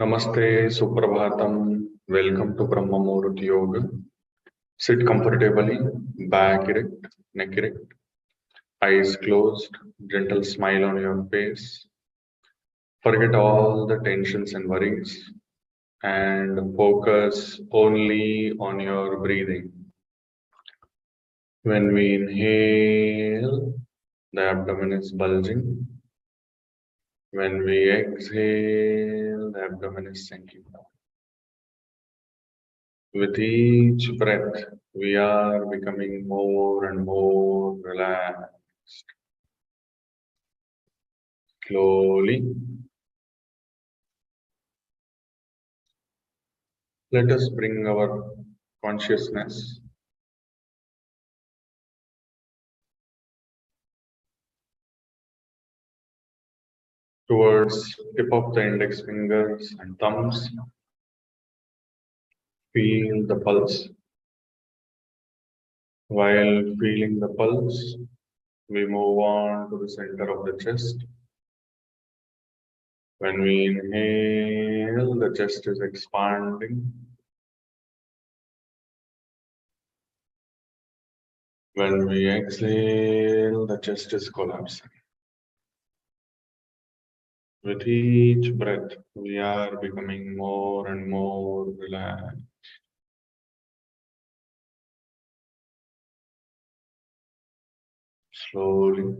Namaste, Suprabhatam. Welcome to Brahma Muhurta Yog. Sit comfortably, back erect, neck erect, eyes closed, gentle smile on your face. Forget all the tensions and worries and focus only on your breathing. When we inhale, the abdomen is bulging. When we exhale, the abdomen is sinking down. With each breath, we are becoming more and more relaxed. Slowly, let us bring our consciousness towards tip of the index fingers and thumbs. Feel the pulse. While feeling the pulse, we move on to the center of the chest. When we inhale, the chest is expanding. When we exhale, the chest is collapsing. With each breath, we are becoming more and more relaxed. Slowly,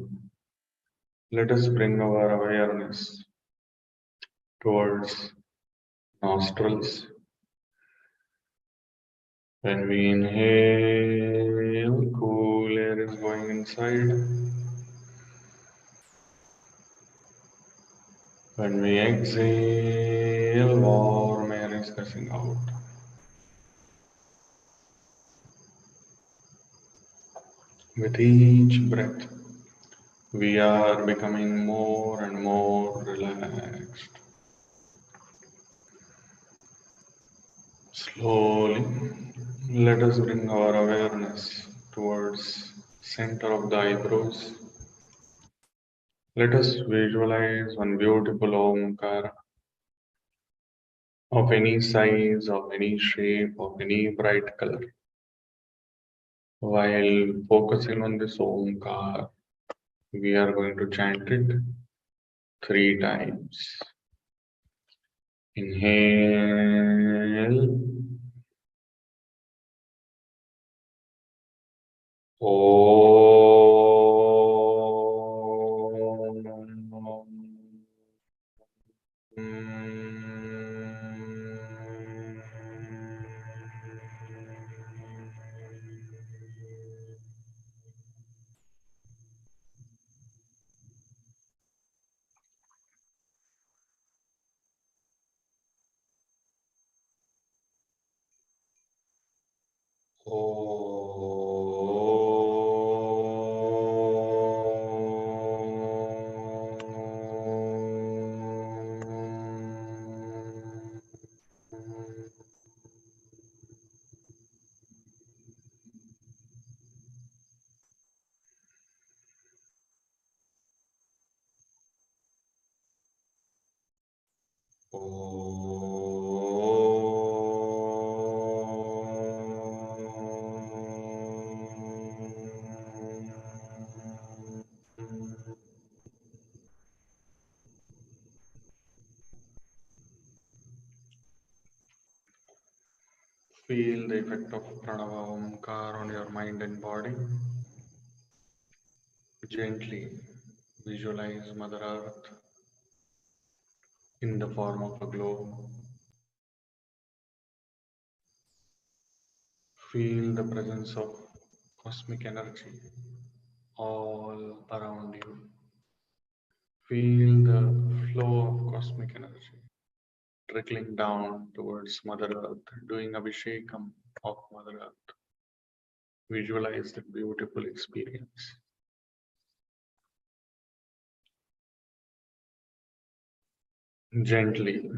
let us bring our awareness towards nostrils. When we inhale, cool air is going inside. When we exhale, warm air is gushing out. With each breath, we are becoming more and more relaxed. Slowly, let us bring our awareness towards center of the eyebrows. Let us visualize one beautiful Omkara of any size, of any shape, of any bright color. While focusing on this Omkar, we are going to chant it 3 times. Inhale. Feel the effect of Pranava Omkar on your mind and body. Gently visualize Mother Earth in the form of a globe. Feel the presence of cosmic energy all around you. Feel the flow of cosmic energy trickling down towards Mother Earth, doing Abhishekam of Mother Earth. Visualize that beautiful experience. Gently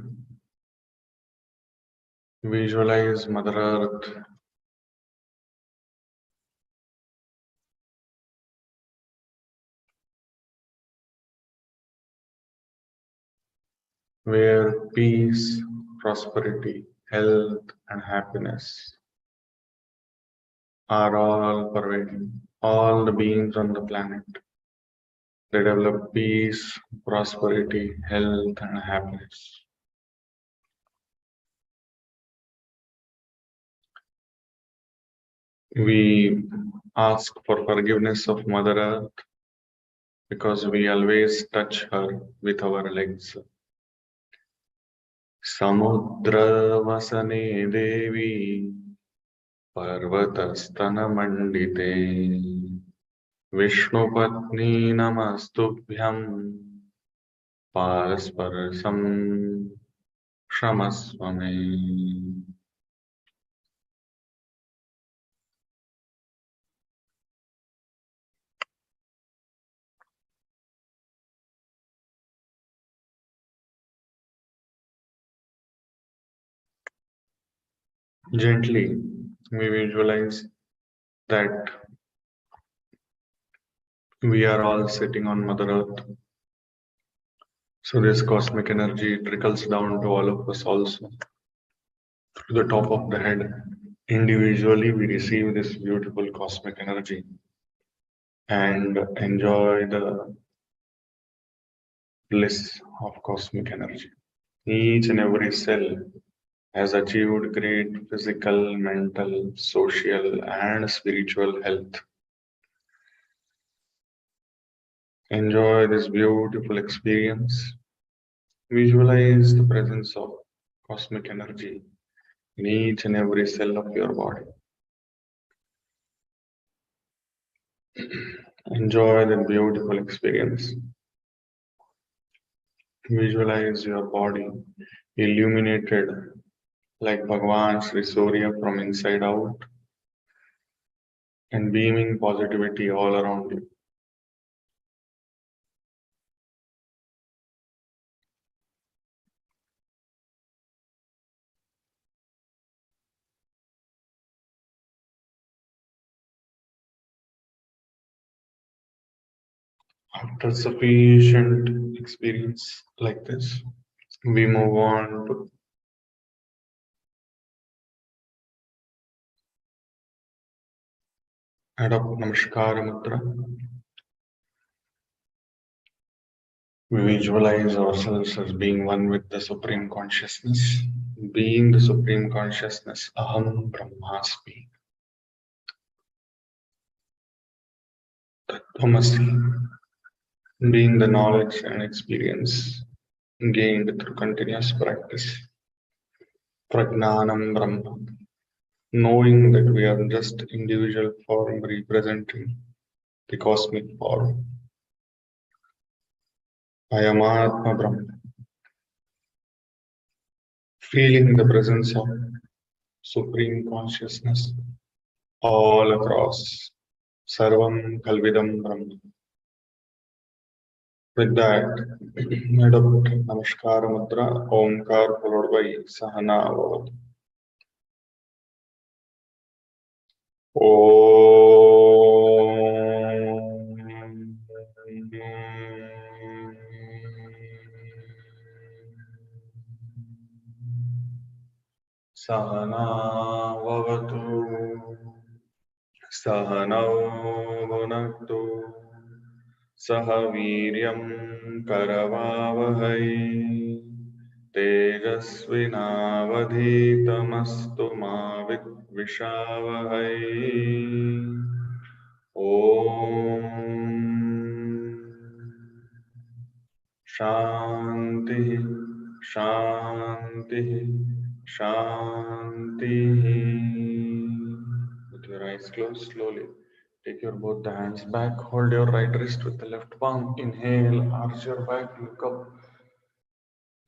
visualize Mother Earth where peace prosperity, health, and happiness are all pervading all the beings on the planet. They develop peace, prosperity, health, and happiness. We ask for forgiveness of Mother Earth because we always touch her with our legs. Samudra vasane devi पर्वतस्तनमण्डिते विष्णुपत्नी नमस्तुभ्यं पारस्परसं क्षमस्व मे. Gently, we visualize that we are all sitting on Mother Earth. So this cosmic energy trickles down to all of us also. To the top of the head, individually we receive this beautiful cosmic energy and enjoy the bliss of cosmic energy. Each and every cell has achieved great physical, mental, social, and spiritual health. Enjoy this beautiful experience. Visualize the presence of cosmic energy in each and every cell of your body. Enjoy the beautiful experience. Visualize your body illuminated like Bhagwan Sri Surya from inside out and beaming positivity all around you. After sufficient experience like this, we move on to adopt Namaskara Mudra. We visualize ourselves as being one with the Supreme Consciousness. Being the Supreme Consciousness, Aham Brahmasmi. Tattvamasi. Being the knowledge and experience gained through continuous practice. Prajnanam Brahma. Knowing that we are just individual form representing the cosmic form. Ayamatma Brahma. Feeling the presence of Supreme Consciousness all across. Sarvam Kalvidam Brahma. With that, adopt Namaskara Mudra, Omkar followed by Sahana Vavad. Sahana Vavatu Sahanau Bhunaktu Sahaviryam Karavavahai Tejasvinavadhitamastu ma vidvishavahai. Om Shanti Shanti Shanti. With your eyes closed, slowly take your both the hands back. Hold your right wrist with the left palm. Inhale, arch your back, look up.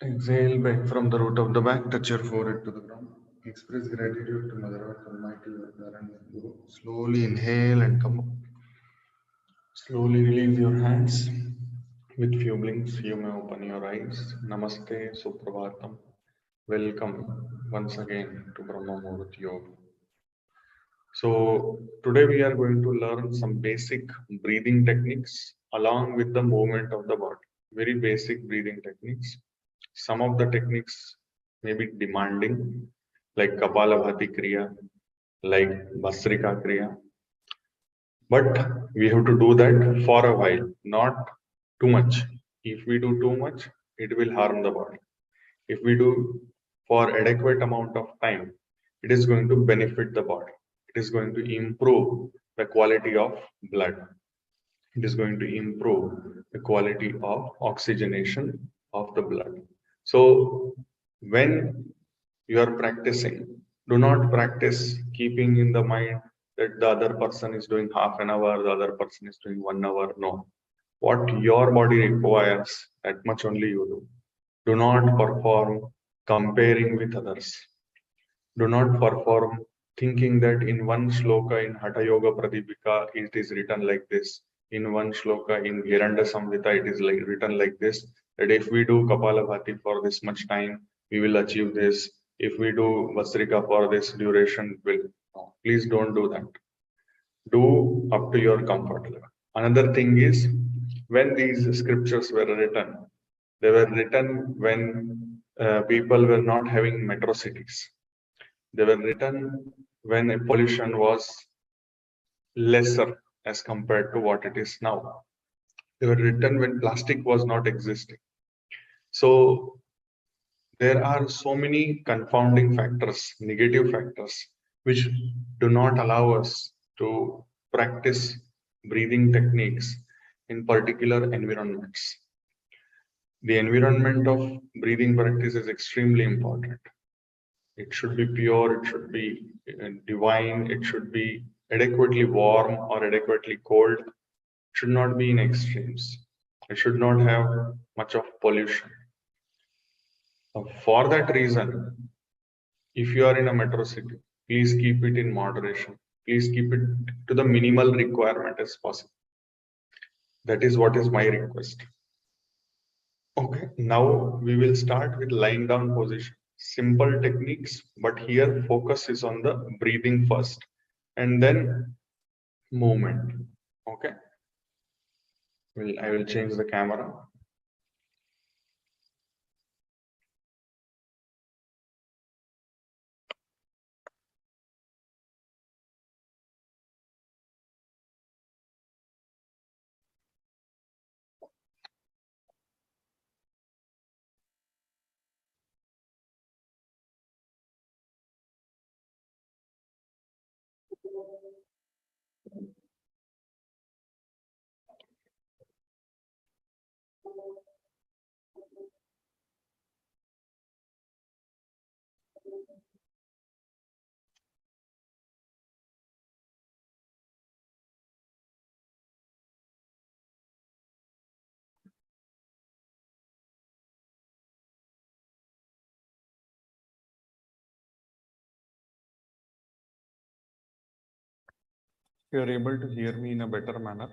Exhale, back from the root of the back. Touch your forehead to the ground. Express gratitude to Mother Earth, Almighty, your parent, Guru. Slowly inhale and come up. Slowly release your hands. With few blinks, you may open your eyes. Namaste, Suprabhatam. Welcome once again to Brahma Muhurta Yog. So today we are going to learn some basic breathing techniques along with the movement of the body. Very basic breathing techniques. Some of the techniques maybe demanding, like Kapalabhati Kriya, like Bhastrika Kriya. But we have to do that for a while, not too much. If we do too much, it will harm the body. If we do for adequate amount of time, it is going to benefit the body. It is going to improve the quality of blood. It is going to improve the quality of oxygenation of the blood. So when you are practicing, do not practice keeping in the mind that the other person is doing half an hour, the other person is doing 1 hour. No. What your body requires, that much only you do. Do not perform comparing with others. Do not perform thinking that in one shloka in Hatha Yoga Pradipika it is written like this. In one shloka in Hiranda Samhita it is written like this. That if we do Kapalabhati for this much time, we will achieve this. If we do Bhastrika for this duration, will no. Please don't do that. Do up to your comfort level. Another thing is, when these scriptures were written, they were written when people were not having metro cities. They were written when pollution was lesser as compared to what it is now. They were written when plastic was not existing. So there are so many confounding factors, negative factors, which do not allow us to practice breathing techniques in particular environments. The environment of breathing practice is extremely important. It should be pure, it should be divine, it should be adequately warm or adequately cold. It should not be in extremes. It should not have much of pollution. For that reason, if you are in a metro city, please keep it in moderation. Please keep it to the minimal requirement as possible. That is what is my request. Okay, now we will start with lying down position. Simple techniques, but here focus is on the breathing first and then movement. Okay, I will change the camera. If you are able to hear me in a better manner,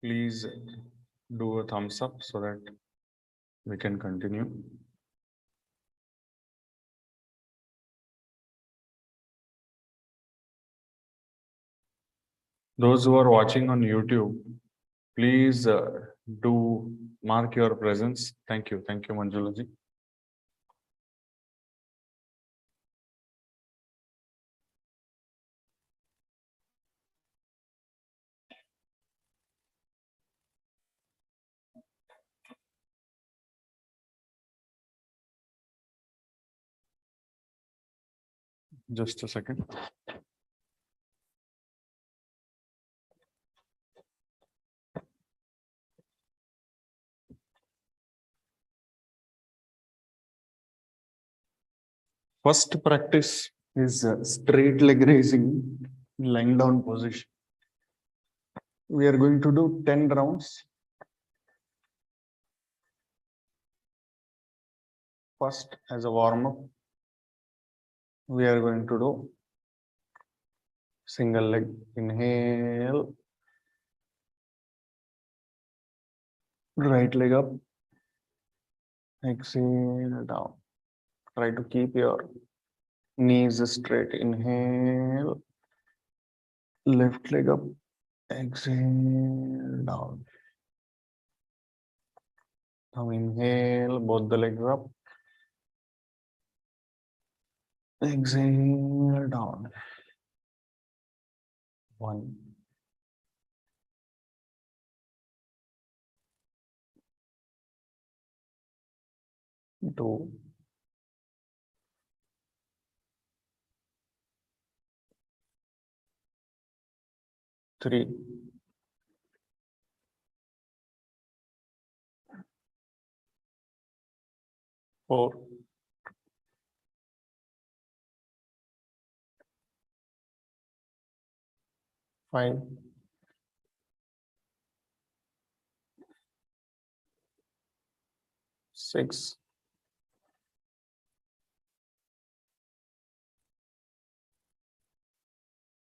please do a thumbs up so that we can continue. Those who are watching on YouTube, please do mark your presence. Thank you. Thank you, Manjulaji. Just a second. First practice is straight leg raising, lying down position. We are going to do 10 rounds. First, as a warm up, we are going to do single leg. Inhale, right leg up, exhale down. Try to keep your knees straight. Inhale, left leg up, exhale down. Now inhale, both the legs up, Exhale down. 1, 2, 3, 4, 5, 6,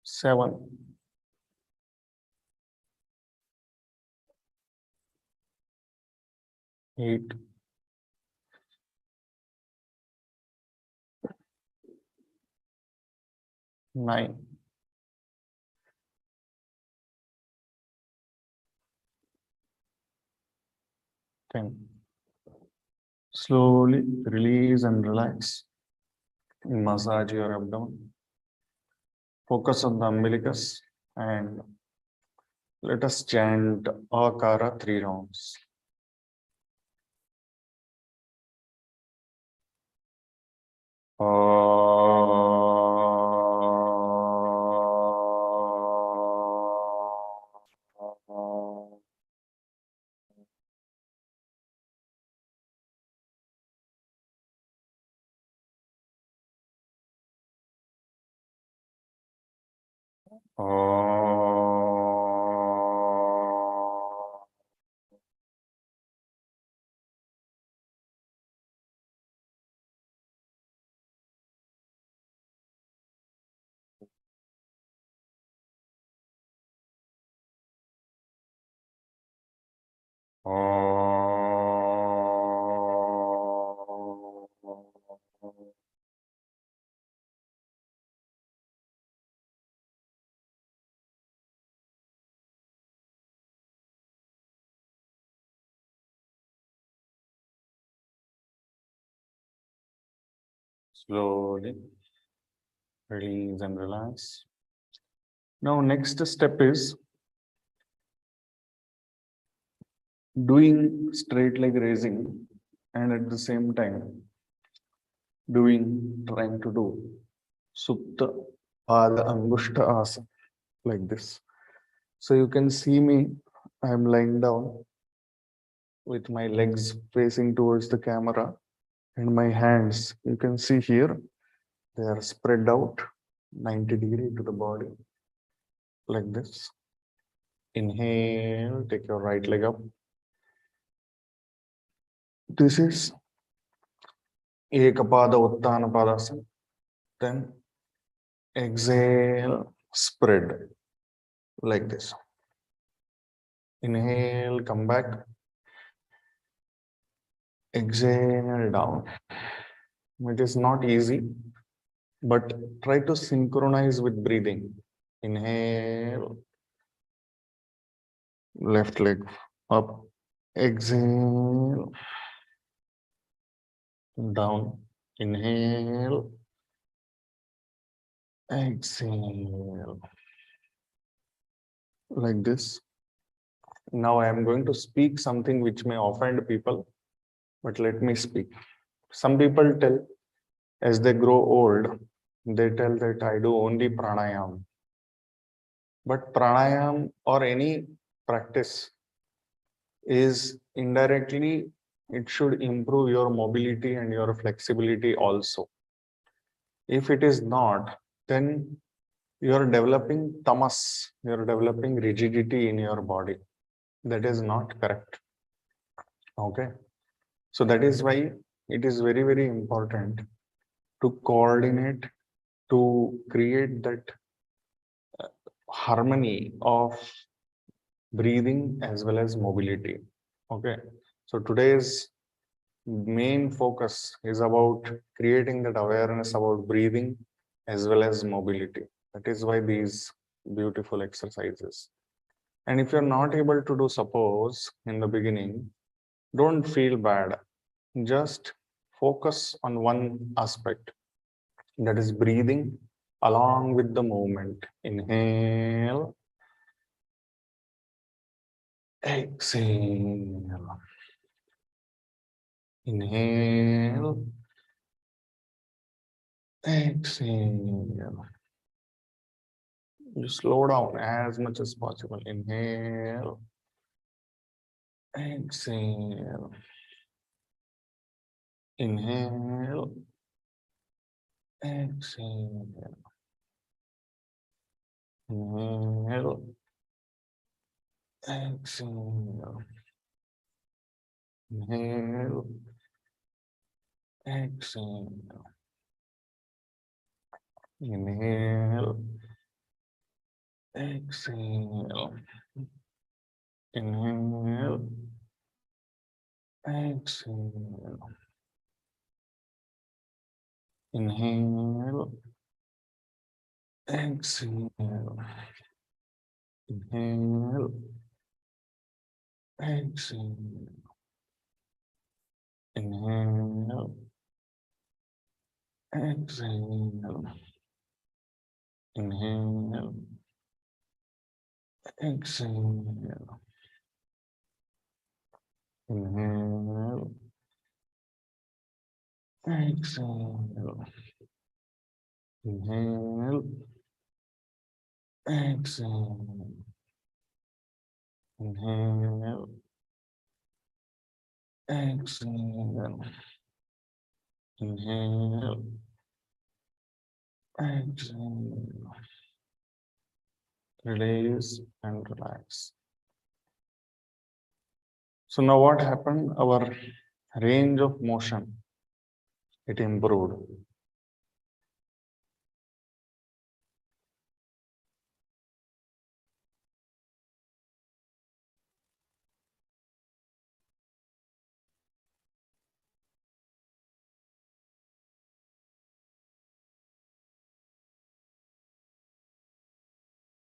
7, 8, 9, 10. Slowly release and relax. Massage your abdomen. Focus on the umbilicus and let us chant Akara 3 rounds. Slowly release and relax. Now, next step is doing straight leg raising and at the same time trying to do Supta Pada Angushta Asana like this. So you can see me, I am lying down with my legs facing towards the camera and my hands, you can see here, they are spread out 90-degree to the body like this. Inhale, take your right leg up. This is Ekapada Uttana Padasana. Then exhale, spread like this. Inhale, come back. Exhale down. It is not easy, but try to synchronize with breathing. Inhale, left leg up. Exhale, down. Inhale, exhale. Like this. Now I am going to speak something which may offend people, but let me speak. Some people tell, as they grow old, they tell that I do only pranayam. But pranayam or any practice is indirectly, it should improve your mobility and your flexibility also. If it is not, then you are developing tamas, you are developing rigidity in your body. That is not correct. Okay. So that is why it is very, very important to coordinate, to create that harmony of breathing as well as mobility. Okay. So today's main focus is about creating that awareness about breathing as well as mobility. That is why these beautiful exercises. And if you're not able to do, suppose in the beginning, don't feel bad. Just focus on one aspect. That is breathing along with the movement. Inhale, exhale. Inhale, exhale. You slow down as much as possible. Inhale, exhale. Inhale, exhale. Inhale, exhale. Inhale, exhale. Inhale, exhale. Inhale, exhale. Inhale, exhale. Inhale, exhale. Inhale, exhale. Inhale, exhale. Inhale, exhale. Inhale, exhale. Inhale, exhale. Inhale, exhale. Release and relax. So now what happened? Our range of motion, it improved.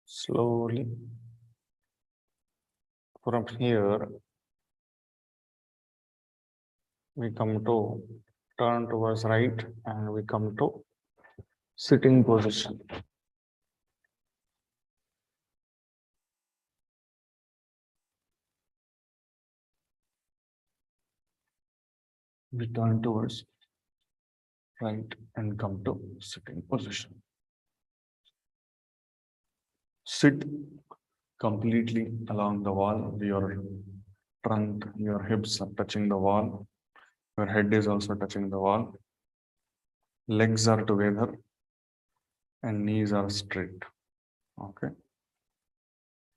Slowly from here, we come to turn towards right and we come to sitting position. We turn towards right and come to sitting position. Sit completely along the wall. Your trunk, your hips are touching the wall. Your head is also touching the wall. Legs are together and knees are straight. Okay.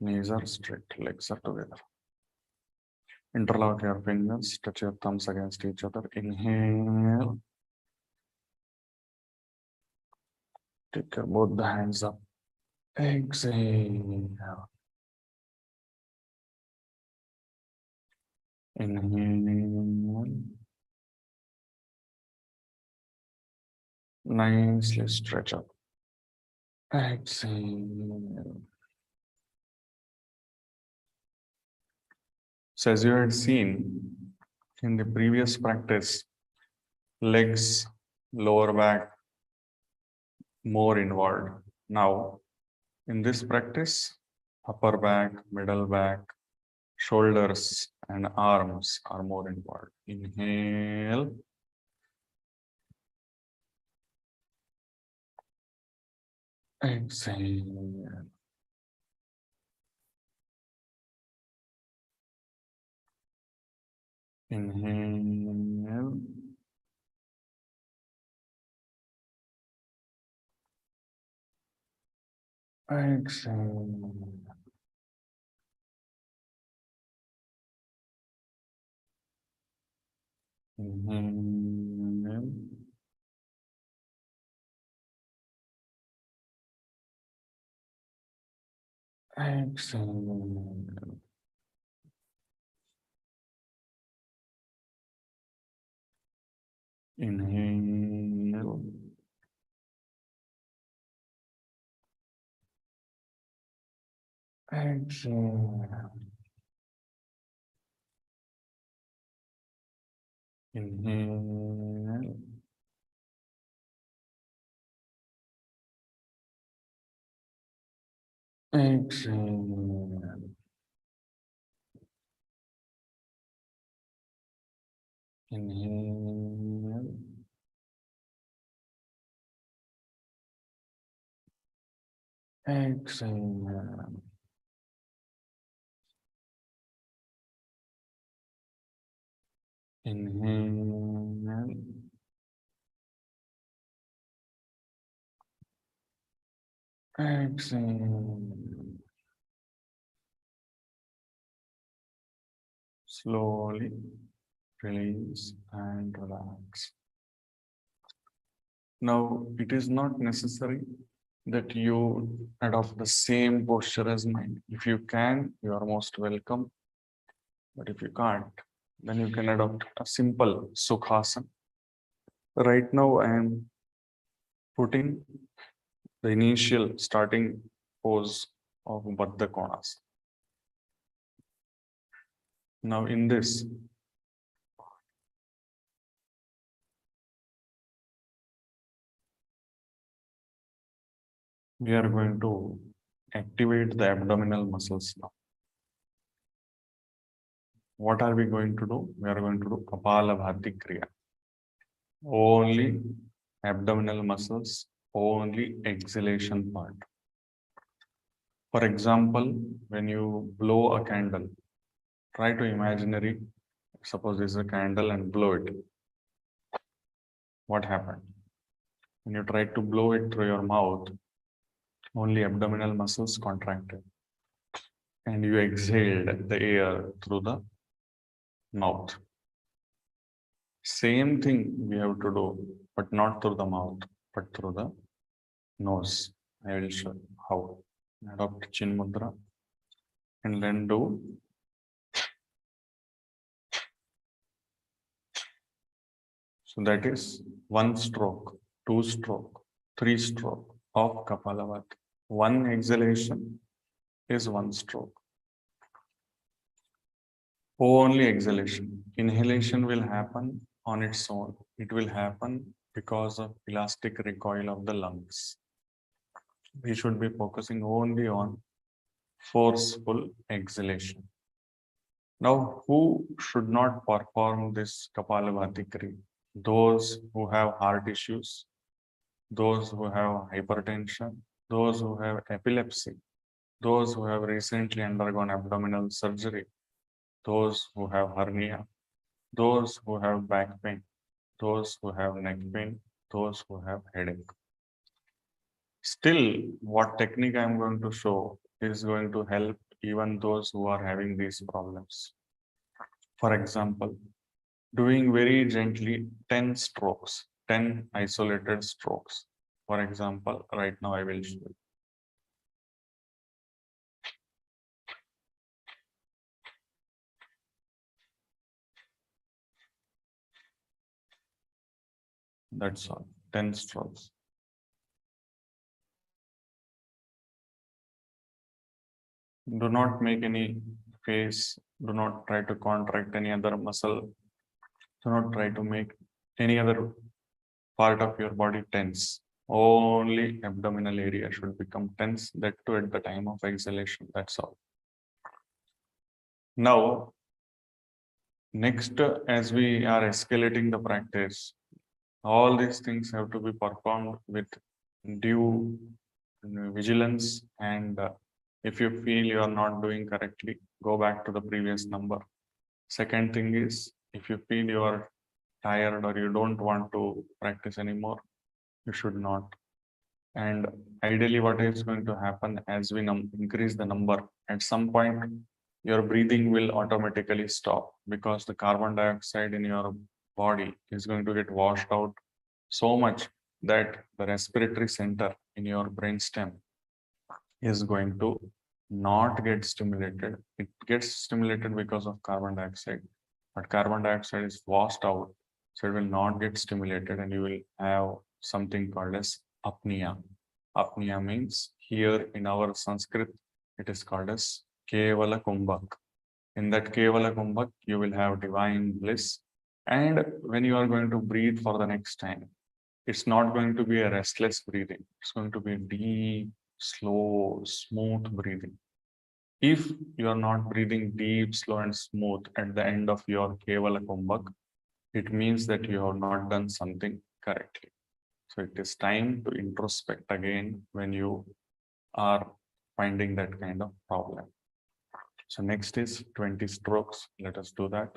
Knees are straight, legs are together. Interlock your fingers, touch your thumbs against each other. Inhale. Take both the hands up. Exhale. Inhale. Nicely stretch up. Exhale. So as you had seen in the previous practice, legs, lower back, more involved. Now, in this practice, upper back, middle back, shoulders and arms are more involved. Inhale. Exhale. Inhale. Exhale. Inhale. Exhale. Inhale. Exhale. Inhale. Exhale. Inhale. Exhale. Inhale. Exhale. Slowly release and relax. Now, it is not necessary that you adopt the same posture as mine. If you can, you are most welcome. But if you can't, then you can adopt a simple Sukhasana. Right now, I am putting the initial starting pose of Baddha Konasana. Now, in this, we are going to activate the abdominal muscles now. What are we going to do? We are going to do Kapalabhati Kriya. Only abdominal muscles, only exhalation part. For example, when you blow a candle, try to imaginary, suppose this is a candle and blow it. What happened? When you try to blow it through your mouth, only abdominal muscles contracted. And you exhaled the air through the mouth. Same thing we have to do, but not through the mouth, but through the nose. I will show you how. Adopt Chin Mudra and then do so that is 1 stroke, 2 stroke, 3 stroke of Kapalabhati. 1 exhalation is 1 stroke. Only exhalation. Inhalation will happen on its own. It will happen because of elastic recoil of the lungs. We should be focusing only on forceful exhalation. Now, who should not perform this Kapalabhati Kriya? Those who have heart issues, those who have hypertension, those who have epilepsy, those who have recently undergone abdominal surgery, those who have hernia, those who have back pain, those who have neck pain, those who have headache. Still, what technique I am going to show is going to help even those who are having these problems. For example, doing very gently 10 strokes, 10 isolated strokes. For example, right now I will show you. That's all, 10 strokes. Do not make any face, do not try to contract any other muscle, do not try to make any other part of your body tense. Only abdominal area should become tense, that too at the time of exhalation, that's all. Now, next, as we are escalating the practice, all these things have to be performed with due vigilance, and if you feel you are not doing correctly, go back to the previous number. Second thing is, if you feel you are tired or you don't want to practice anymore, you should not. And ideally, what is going to happen as we increase the number, at some point, your breathing will automatically stop because the carbon dioxide in your body is going to get washed out so much that the respiratory center in your brainstem is going to not get stimulated. It gets stimulated because of carbon dioxide, but carbon dioxide is washed out, so it will not get stimulated, and you will have something called as apnea. Apnea means here in our Sanskrit, it is called as Kevala Kumbhak. In that Kevala Kumbhak, you will have divine bliss. And when you are going to breathe for the next time, it's not going to be a restless breathing. It's going to be deep, slow, smooth breathing. If you are not breathing deep, slow, and smooth at the end of your Kevala Kumbhak, it means that you have not done something correctly. So it is time to introspect again when you are finding that kind of problem. So next is 20 strokes. Let us do that.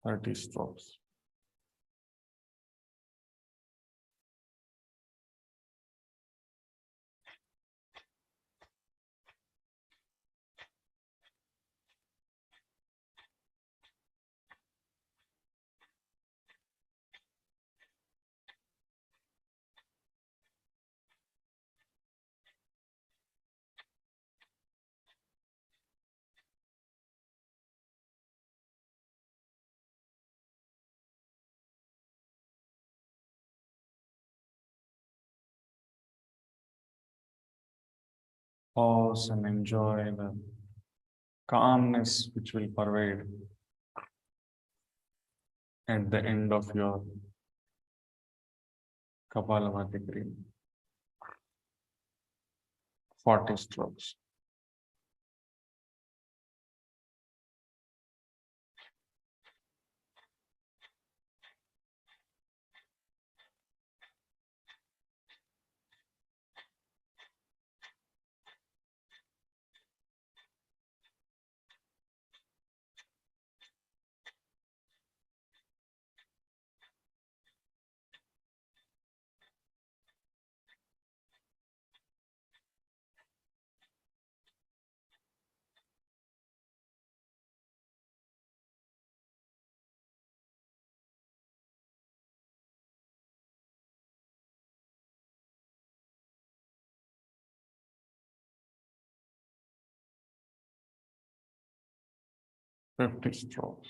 Thirty strokes. Pause and enjoy the calmness which will pervade at the end of your Kapalabhati Kriya. 40 strokes. Fifty strokes.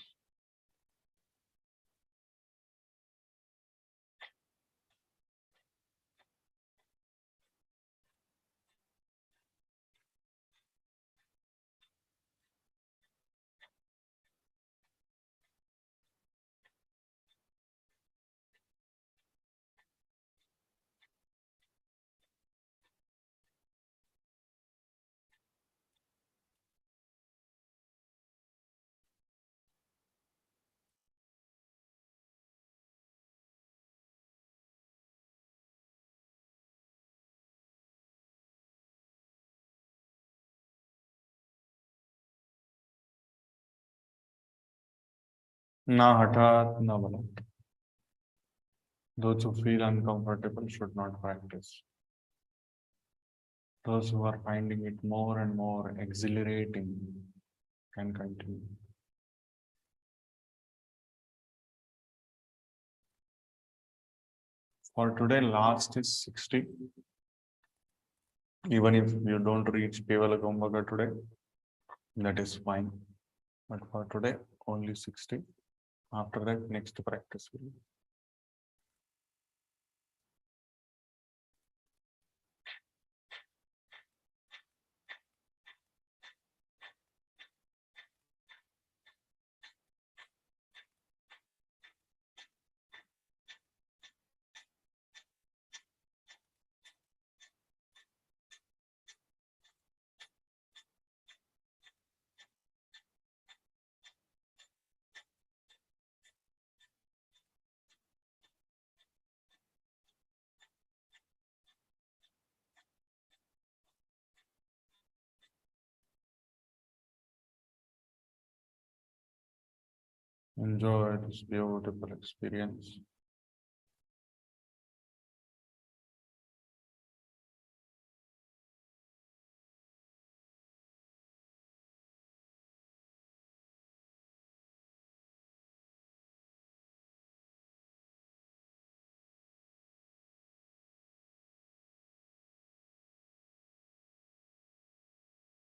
Na hatat, na balat. Those who feel uncomfortable should not practice. Those who are finding it more and more exhilarating can continue. For today, last is 60. Even if you don't reach Kevala Kumbhaka today, that is fine. But for today, only 60. After that, next practice will be. Enjoy this beautiful experience.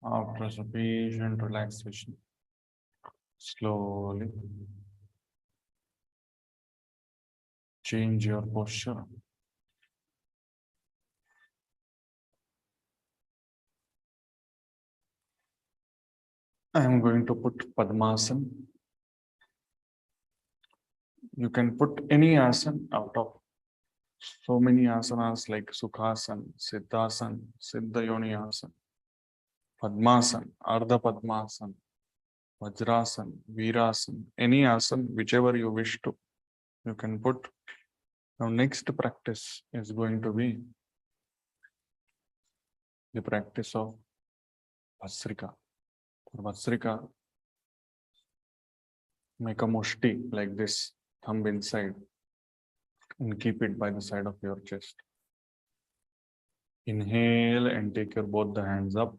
After sufficient relaxation, slowly change your posture. I am going to put Padmasana. You can put any asana out of so many asanas like Sukhasana, Siddhasana, Siddha Yoni Asana, Padmasana, Ardha Padmasana, Vajrasana, Virasana, any asana, whichever you wish to, you can put. Now, next practice is going to be the practice of Bhastrika. For Bhastrika, make a mushti like this, thumb inside, and keep it by the side of your chest. Inhale and take your both the hands up.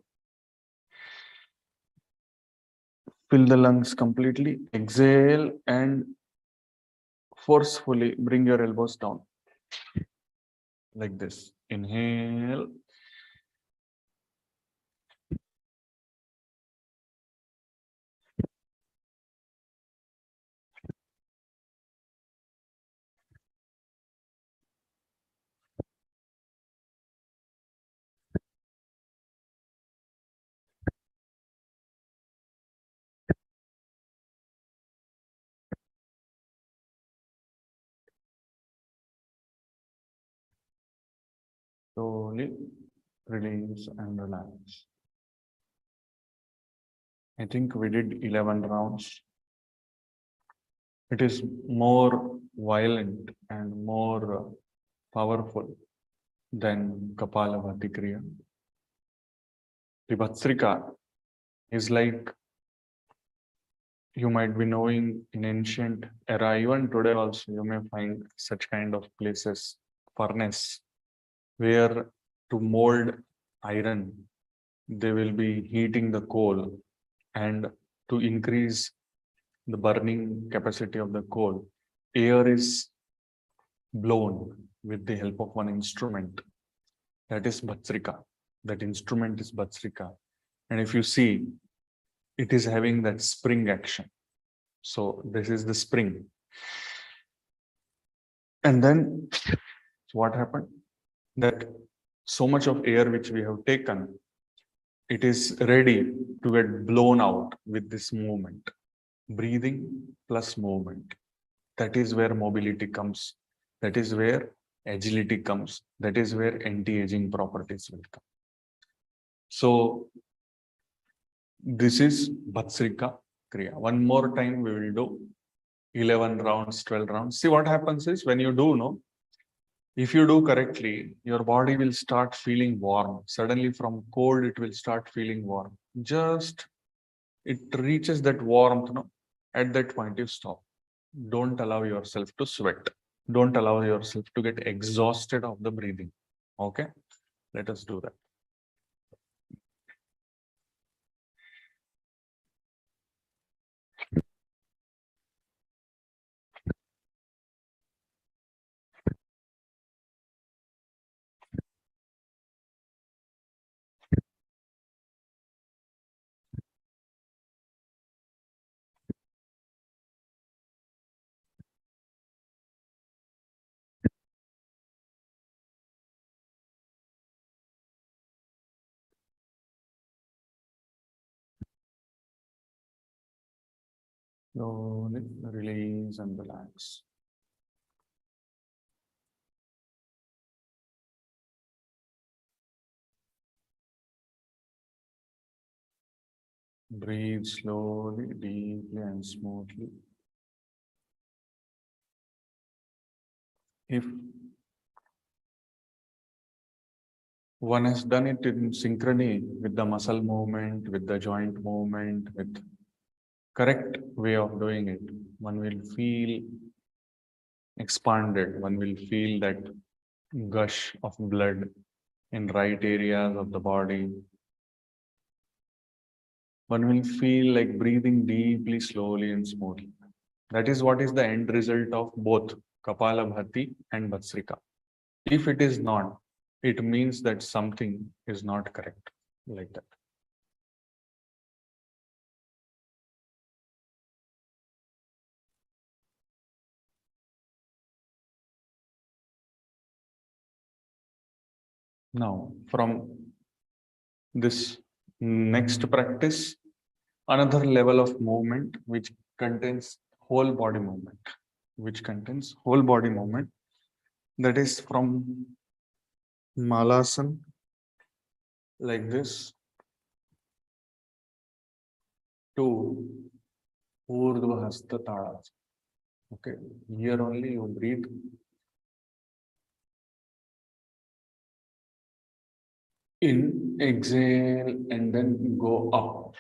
Fill the lungs completely. Exhale and forcefully bring your elbows down. Like this. Inhale. Slowly release and relax. I think we did 11 rounds. It is more violent and more powerful than Kapalabhati Kriya. The Bhastrika is like, you might be knowing, in ancient era, even today also, you may find such kind of places, furnace, where to mold iron, they will be heating the coal, and to increase the burning capacity of the coal, air is blown with the help of one instrument. That is Bhastrika. That instrument is Bhastrika. And if you see, it is having that spring action. So this is the spring. And then what happened? That so much of air which we have taken, it is ready to get blown out with this movement. Breathing plus movement. That is where mobility comes. That is where agility comes. That is where anti-aging properties will come. So this is Bhastrika Kriya. One more time we will do 11 rounds, 12 rounds. See, what happens is, when you do, no, if you do correctly, your body will start feeling warm. Suddenly from cold, it will start feeling warm. Just it reaches that warmth, no, at that point you stop. Don't allow yourself to sweat. Don't allow yourself to get exhausted of the breathing. Okay, let us do that. Slowly release and relax. Breathe slowly, deeply, and smoothly. If one has done it in synchrony with the muscle movement, with the joint movement, with correct way of doing it, one will feel expanded. One will feel that gush of blood in right areas of the body. One will feel like breathing deeply, slowly, and smoothly. That is what is the end result of both Kapalabhati and Bhastrika. If it is not, it means that something is not correct, like that. Now, from this next practice, another level of movement which contains whole body movement, that is from Malasan, like this, to Urdhva Hasta Tala. Okay, here only you breathe. In, exhale, and then go up.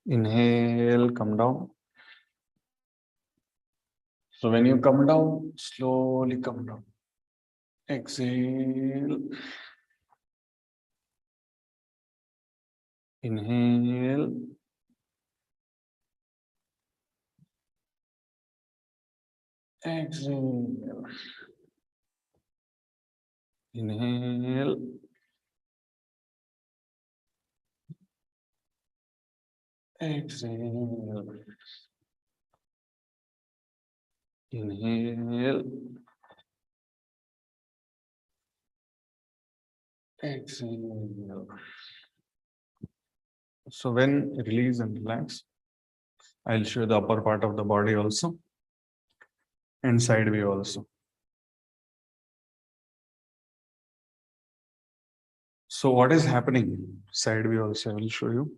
Inhale, come down. So when you come down, slowly come down. Exhale. Inhale. Exhale. Inhale. Exhale. Inhale. Exhale. So when release and relax, I'll show the upper part of the body also and side view also. So what is happening? Side view also I will show you.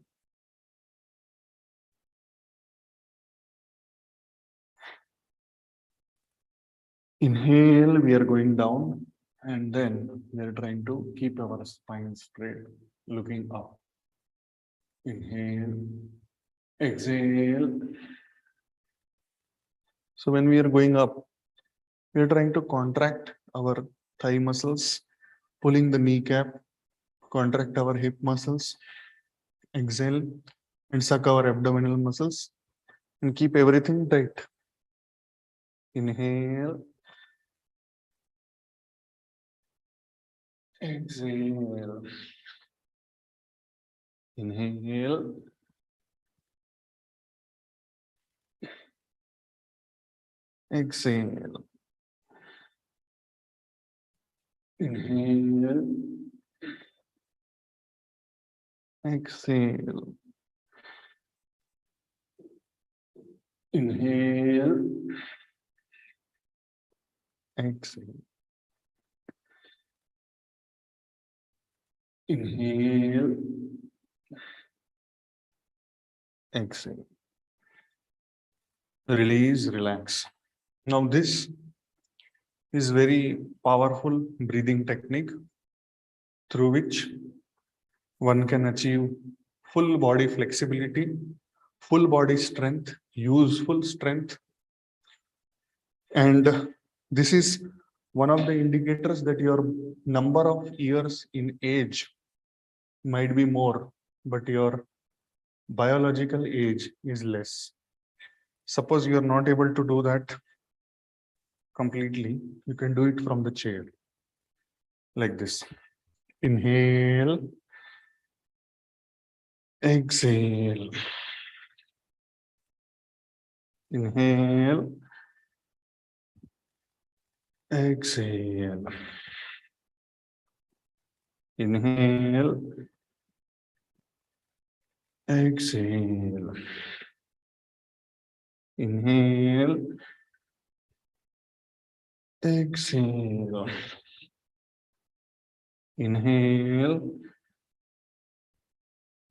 Inhale, we are going down, and then we are trying to keep our spine straight, looking up. Inhale, exhale. So when we are going up, we are trying to contract our thigh muscles, pulling the kneecap, contract our hip muscles, exhale, and suck our abdominal muscles, and keep everything tight. Inhale, exhale. Inhale. Exhale. Inhale. Exhale. Inhale. Exhale. Inhale. Exhale. Release, relax. Now this is very powerful breathing technique through which one can achieve full body flexibility, full body strength, useful strength. And this is one of the indicators that your number of years in age might be more, but your biological age is less. Suppose you are not able to do that completely, you can do it from the chair, like this. Inhale, exhale. Inhale, exhale. Inhale, exhale. Inhale, exhale. Inhale,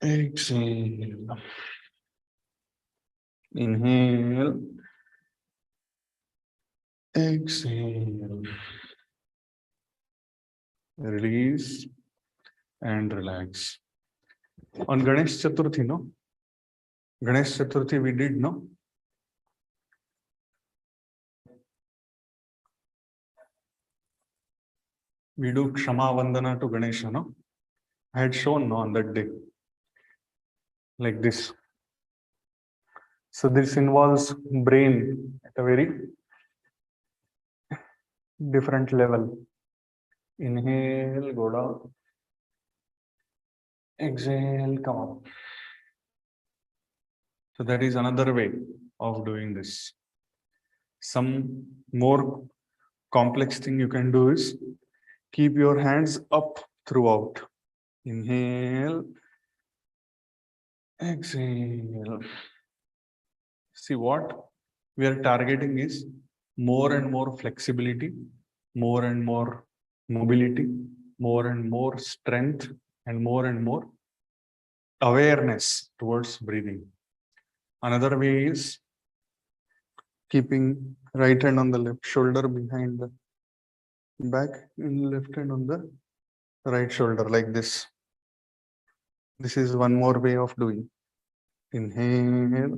exhale. Inhale, exhale. Release and relax. On Ganesh Chaturthi, no? Ganesh Chaturthi we did, no? We do Kshama Vandana to Ganesha, no? I had shown, no, on that day. Like this. So this involves brain at a very different level. Inhale, go down. Exhale, come up. So that is another way of doing this. Some more complex thing you can do is keep your hands up throughout. Inhale, exhale. See, what we are targeting is more and more flexibility, more and more mobility, more and more strength, and more awareness towards breathing. Another way is keeping right hand on the left shoulder behind the back and left hand on the right shoulder like this. This is one more way of doing. Inhale,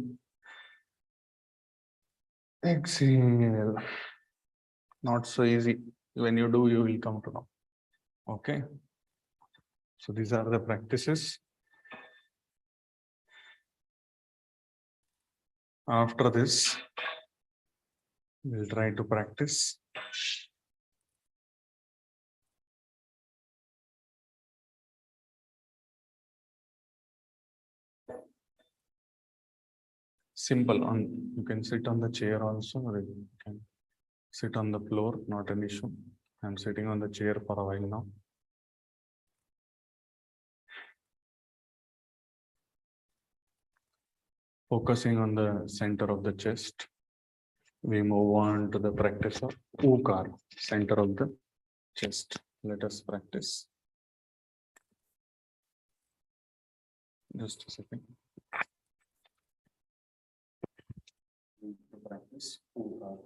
exhale. Not so easy. When you do, you will come to know. Okay. So these are the practices. After this, we'll try to practice simple. You can sit on the chair also, or you can sit on the floor, not an issue. I'm sitting on the chair for a while now. Focusing on the center of the chest, we move on to the practice of Ukar, center of the chest. Let us practice. Just a second. Practice Ukar.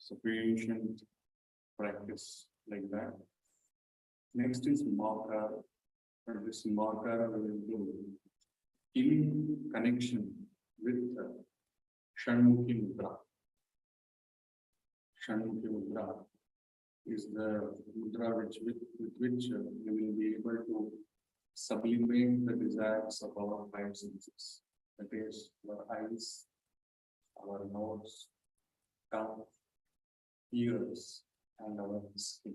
Sufficient practice like that. Next is marker. And this marker we will do in connection with Shanmukhi Mudra. Shanmukhi Mudra is the mudra with which we will be able to sublimate the desires of our five senses. That is, our eyes, our nose, tongue, ears, and our skin.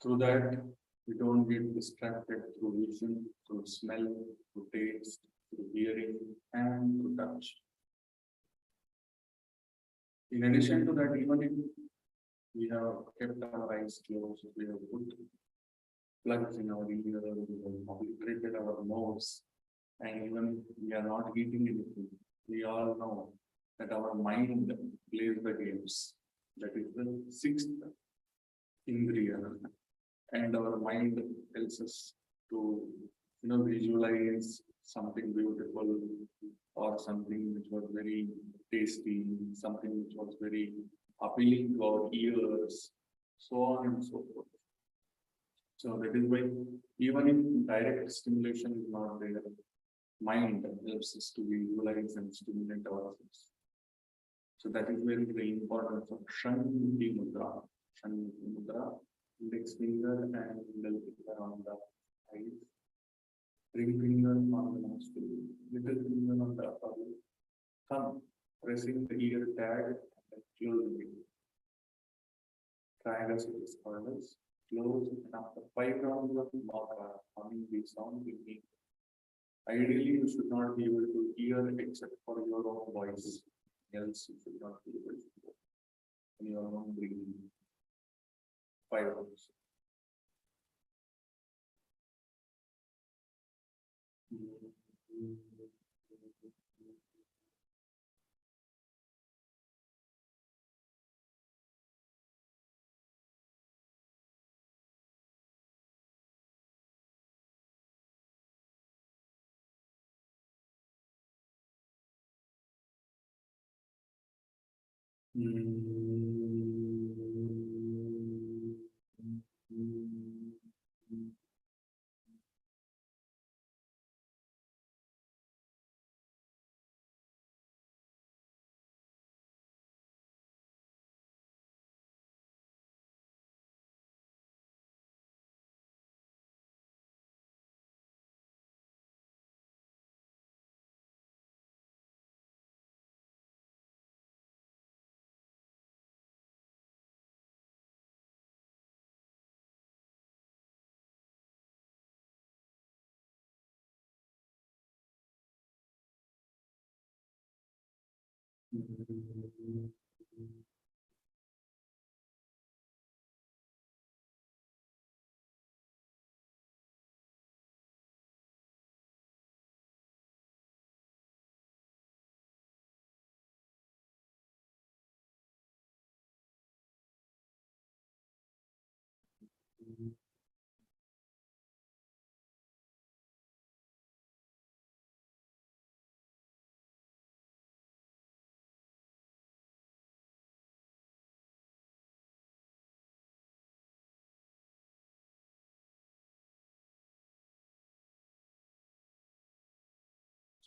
Through that, we don't get distracted through vision, through smell, through taste, through hearing, and through touch. In addition to that, even if we have kept our eyes closed, we have put plugs in our ear, we have obliterated our nose, and even we are not eating anything, we all know that our mind plays the games. That is the sixth indriya, and our mind tells us to visualize something beautiful or something which was very tasty, something which was very appealing to our ears, so on and so forth. So that is why even if direct stimulation is not there, mind helps us to visualize and stimulate ourselves. So that is very, very important for Shanmukhi Mudra. Shanmukhi Mudra, index finger and middle finger on the eyes, ring finger on the nostril, little finger on the upper lip, thumb pressing the ear tag and closing it. Try as it is called as close, and after 5 rounds of marker, humming the sound will be. Ideally, you should not be able to hear except for your own voice. Else, you should not be able to hear in your own breathing. 5 rounds.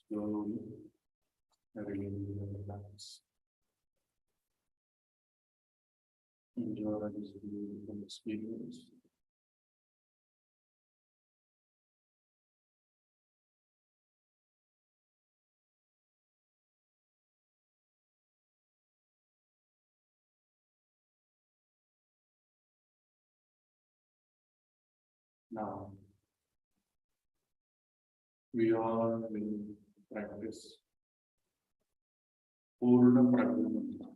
Slowly release and relax. Enjoy this beautiful experience. Now, we all will practice Purna Prajna Mudra.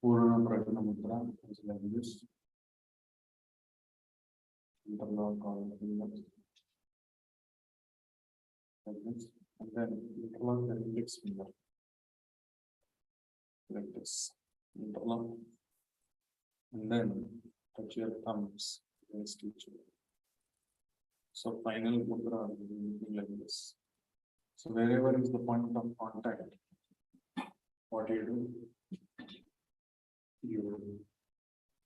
Purna Prajna Mudra is like this. Interlock all the fingers like this, and then interlock the index finger like this. Interlock, and then touch your thumbs against each other. So final mudra will be looking like this. So wherever is the point of contact, what do? You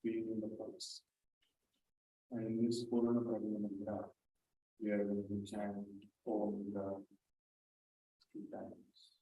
feel in the pulse. And in this Purana Prajna Mudra, we are going to chant Om the 3 times.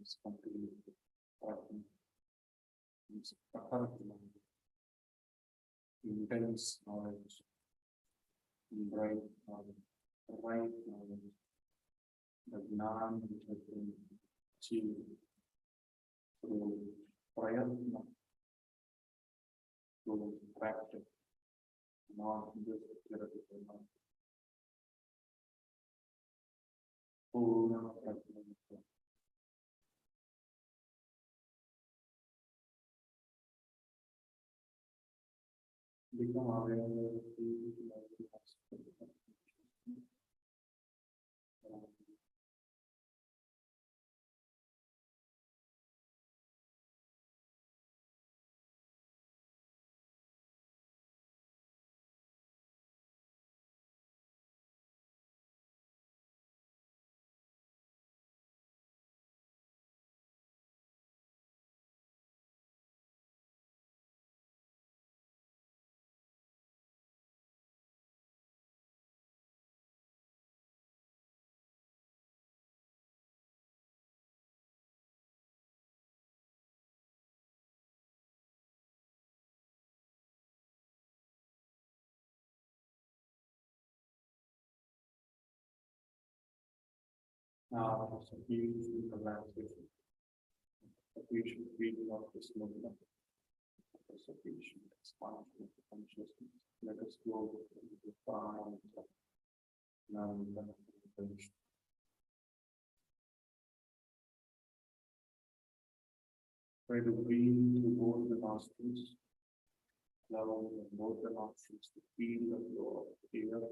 Is completely intense knowledge, bright knowledge, right knowledge, the Gnan which has been achieved through prayatna, through practice, not just theoretical knowledge. Become aware of the now, so feel the relaxation. Appreciation feeling of this movement. Appreciation, expansion of the consciousness. Let us go into the calm. Now, try to breathe through both the nostrils. Allow both the nostrils to feel the flow of the air.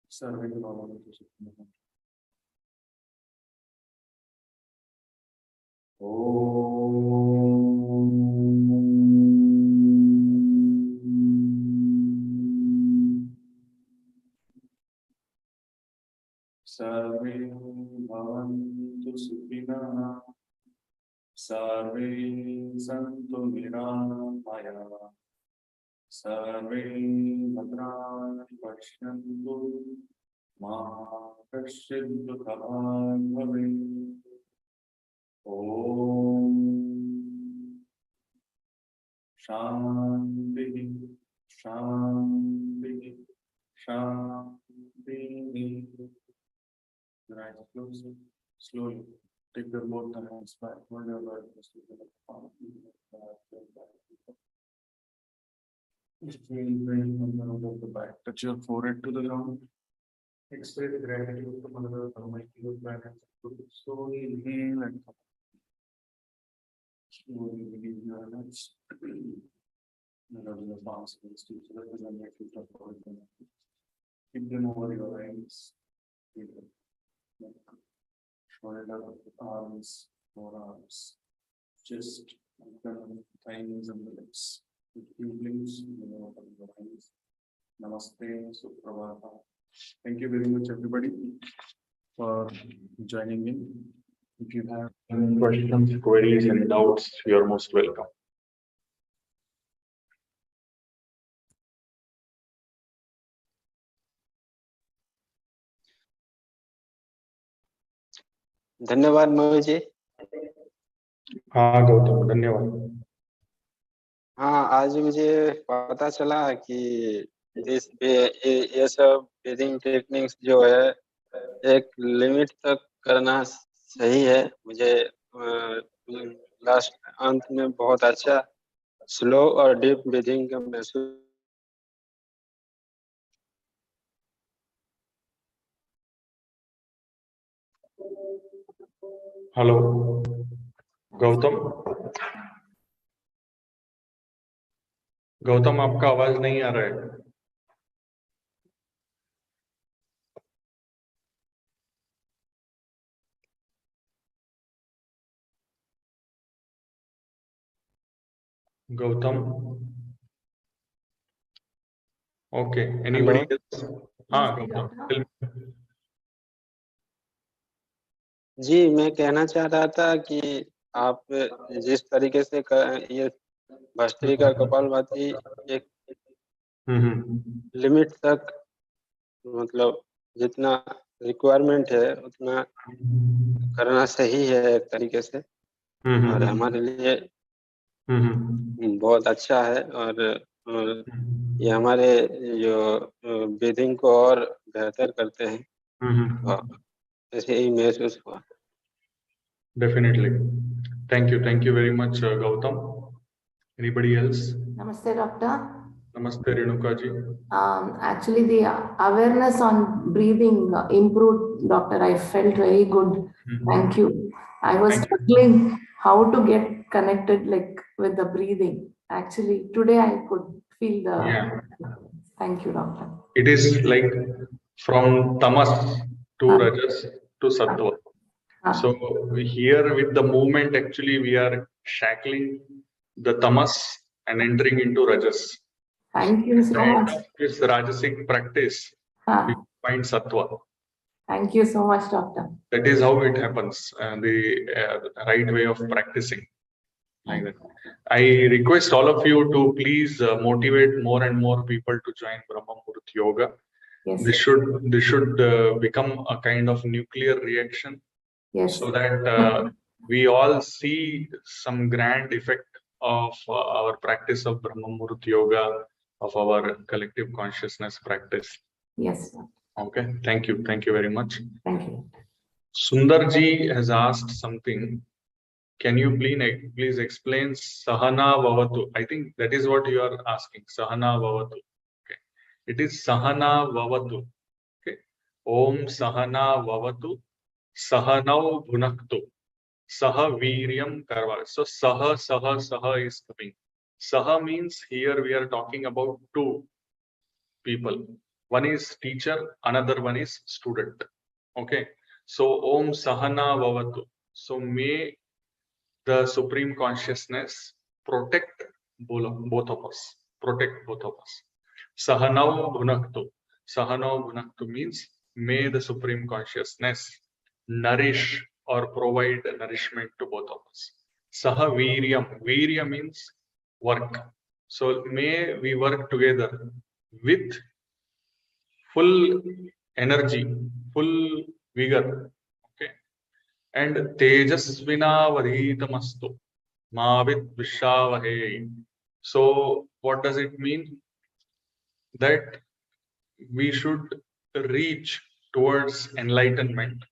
Serving all of this. Sarve bhavantu sukhina, sarve santu niramaya, sarve bhadrani pashyantu, ma kaschid dukkhavan bhavet. Om Shanti, Shanti, Shanti. Your eyes close. Slowly take your both the hands back. Hold your awareness to the palm. Just feel pain from the root of the back. Touch your forehead to the ground. Express gratitude to Mother Almighty of planets. Slowly inhale and slowly release your hands. The palms to represent your future forward. Keep them over your eyes. Shoulder, arms, forearms, chest, thighs, and the lips. With few blinks, your eyes. Namaste, Suprabhata. Thank you very much, everybody, for joining in. If you have Any questions, queries, and doubts, you are most welcome. धन्यवाद मयूर जी। हाँ गौतम, धन्यवाद। हाँ, आज मुझे पता चला कि ये सब ब्रीदिंग टेक्निक्स जो है एक लिमिट तक करना सही है। मुझे लास्ट अंत में बहुत अच्छा स्लो और डीप ब्रीदिंग का महसूस। हेलो गौतम, गौतम आपका आवाज नहीं आ रहा है। Gautam, okay, anybody else? हाँ गौतम, tell me. जी, मैं कहना चाह रहा था कि आप जिस तरीके से ये भस्त्रिका कपालभाति एक लिमिट तक, मतलब जितना रिक्वायरमेंट है उतना करना सही है एक तरीके से, और हमारे लिए बहुत अच्छा है। और ये हमारे जो ब्रीदिंग को और बेहतर करते हैं, और ऐसे ही महसूस हुआ। Definitely. Thank you very much, Gautam. Anybody else? Namaste, doctor. Namaste, Renuka ji. Actually, the awareness on breathing improved, doctor. I felt very good. Thank you. I was struggling how to get connected like with the breathing. Actually, today I could feel the. Yeah. Thank you, doctor. It is like from tamas to rajas to sattva. So here with the movement, actually we are shackling the tamas and entering into rajas. Thank you so much. This rajasic practice, we find sattva. Thank you so much, doctor. That is how it happens, the right way of practicing. Like that. I request all of you to please motivate more and more people to join Brahma Muhurta Yoga. Yes. This should become a kind of nuclear reaction. Yes. So that we all see some grand effect of our practice of Brahma Muhurta Yoga, of our collective consciousness practice. Yes. Okay, thank you very much. Thank you. Sundar ji has asked something. Can you please explain Sahana Vavatu? I think that is what you are asking. Sahana Vavatu. Okay, it is Sahana Vavatu. Okay, Om Sahana Vavatu. Sahanau Bhunaktu. Saha Viryam Karva. So Saha is coming. Saha means here we are talking about two people. One is teacher, another one is student. Okay. So Om Sahana Vavatu. So may the Supreme Consciousness protect both of us. Protect both of us. Sahanau Bhunaktu. Sahanau Bhunaktu means may the Supreme Consciousness nourish or provide nourishment to both of us. Saha Viryam. Virya means work. So may we work together with full energy, full vigor. Okay. And Tejasvina Vadhitamastu. Mavit Vishavahe. So what does it mean? That we should reach towards enlightenment,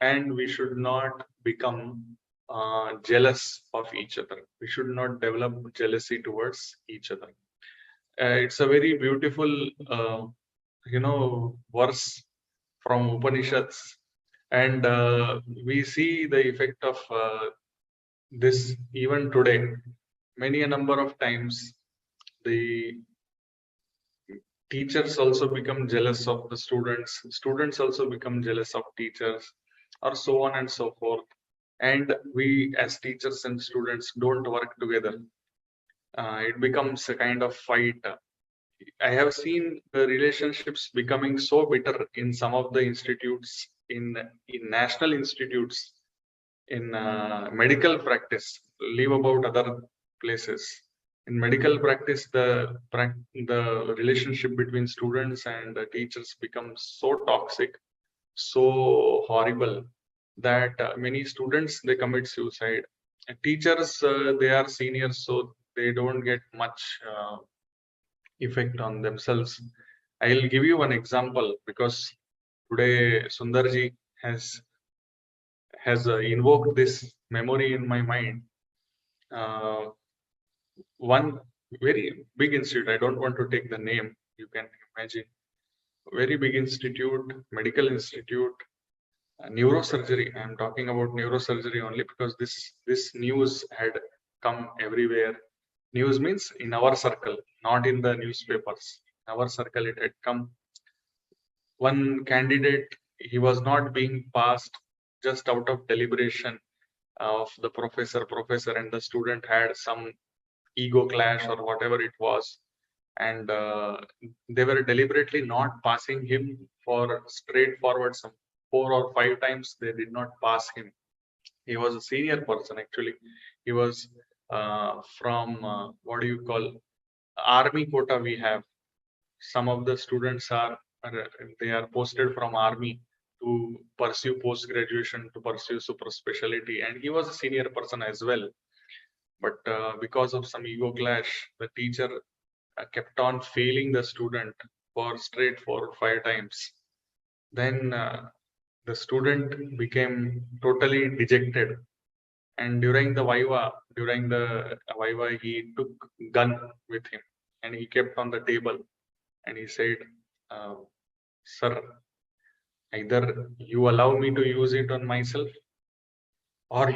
and we should not become jealous of each other. We should not develop jealousy towards each other. It's a very beautiful, verse from Upanishads, and we see the effect of this even today. Many a number of times, the teachers also become jealous of the students. Students also become jealous of teachers, or so on and so forth. And we as teachers and students don't work together. It becomes a kind of fight. I have seen the relationships becoming so bitter in some of the institutes, in national institutes, in medical practice. Leave about other places. In medical practice, the relationship between students and teachers becomes so toxic, so horrible, that many students, they commit suicide. And teachers, they are seniors, so they don't get much effect on themselves. I'll give you one example, because today Sundarji has invoked this memory in my mind. One very big institute, I don't want to take the name, you can imagine, very big institute, medical institute, neurosurgery. I'm talking about neurosurgery only because this news had come everywhere. News means in our circle, not in the newspapers. In our circle, it had come. One candidate, he was not being passed just out of deliberation of the professor, and the student had some ego clash or whatever it was, and they were deliberately not passing him for straightforward. Some 4 or 5 times they did not pass him. He was a senior person, actually. He was from what do you call, army quota. We have some of the students they are posted from army to pursue post graduation, to pursue super specialty, and he was a senior person as well. But because of some ego clash, the teacher kept on failing the student for straight 4 or 5 times. Then the student became totally dejected, and during the viva, he took gun with him and he kept on the table, and he said, sir, either you allow me to use it on myself, or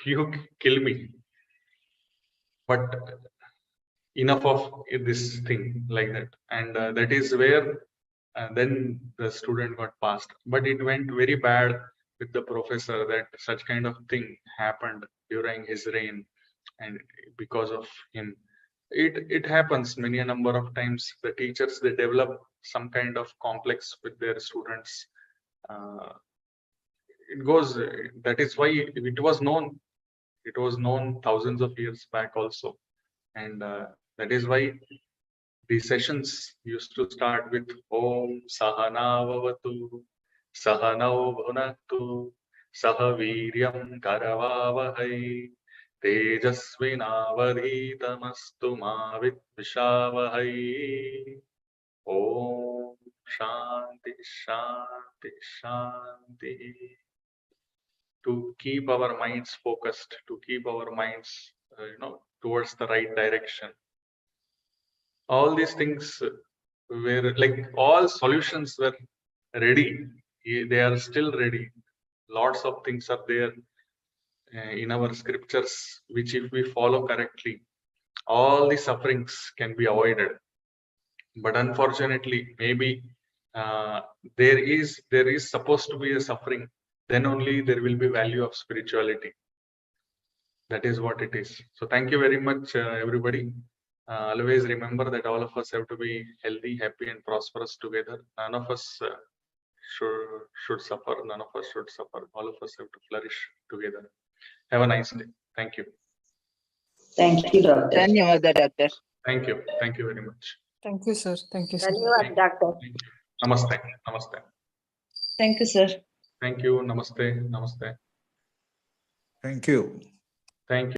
you kill me. But enough of this thing, like that. And that is where then the student got passed. But it went very bad with the professor, that such kind of thing happened during his reign, and because of him, it happens many a number of times. The teachers, they develop some kind of complex with their students. It goes, that is why it was known thousands of years back also. And that is why these sessions used to start with Om Sahana Vavatu Sahanau Bhunaktu Sahaviryam Karavavahai Tejasvinavadhitamastu Ma Vidvishavahai. Om Shanti Shanti Shanti. To keep our minds focused, to keep our minds towards the right direction. All these things were like, all solutions were ready. They are still ready. Lots of things are there in our scriptures, which if we follow correctly, all the sufferings can be avoided. But unfortunately, maybe there is supposed to be a suffering. Then only there will be value of spirituality. That is what it is. So thank you very much, everybody. Always remember that all of us have to be healthy, happy, and prosperous together. None of us should suffer. None of us should suffer. All of us have to flourish together. Have a nice day. Thank you. Thank you, Doctor. Dhanyawad, Doctor. Thank you. Thank you very much. Thank you, sir. Thank you, sir. Dhanyawad, Doctor. Thank you. Namaste. Namaste. Thank you, sir. Thank you. Namaste. Namaste. Thank you. Thank you.